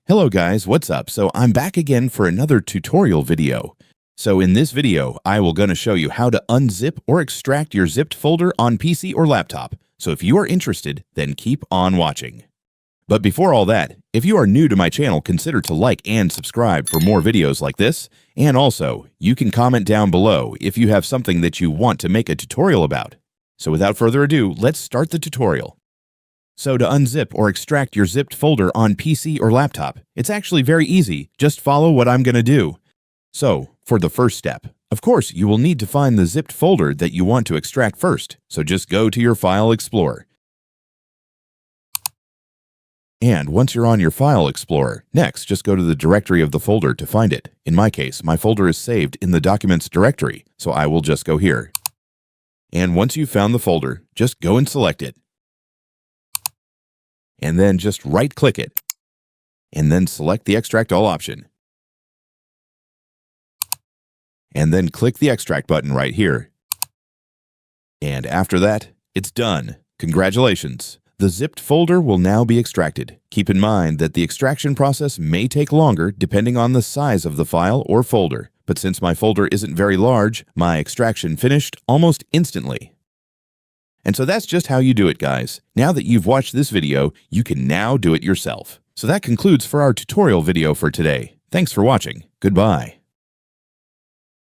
Hello guys, what's up? So I'm back again for another tutorial video. So in this video, I will gonna show you how to unzip or extract your zipped folder on PC or laptop. So if you are interested, then keep on watching. But before all that, if you are new to my channel, consider to like and subscribe for more videos like this. And also, you can comment down below if you have something that you want to make a tutorial about. So without further ado, let's start the tutorial. So to unzip or extract your zipped folder on PC or laptop, it's actually very easy. Just follow what I'm going to do. So for the first step, of course, you will need to find the zipped folder that you want to extract first. So just go to your File Explorer. And once you're on your File Explorer, next just go to the directory of the folder to find it. In my case, my folder is saved in the Documents directory, so I will just go here. And once you've found the folder, just go and select it. And then just right-click it, and then select the Extract All option. And then click the Extract button right here. And after that, it's done. Congratulations! The zipped folder will now be extracted. Keep in mind that the extraction process may take longer depending on the size of the file or folder, but since my folder isn't very large, my extraction finished almost instantly. And so that's just how you do it, guys. Now that you've watched this video, you can now do it yourself. So that concludes for our tutorial video for today. Thanks for watching. Goodbye.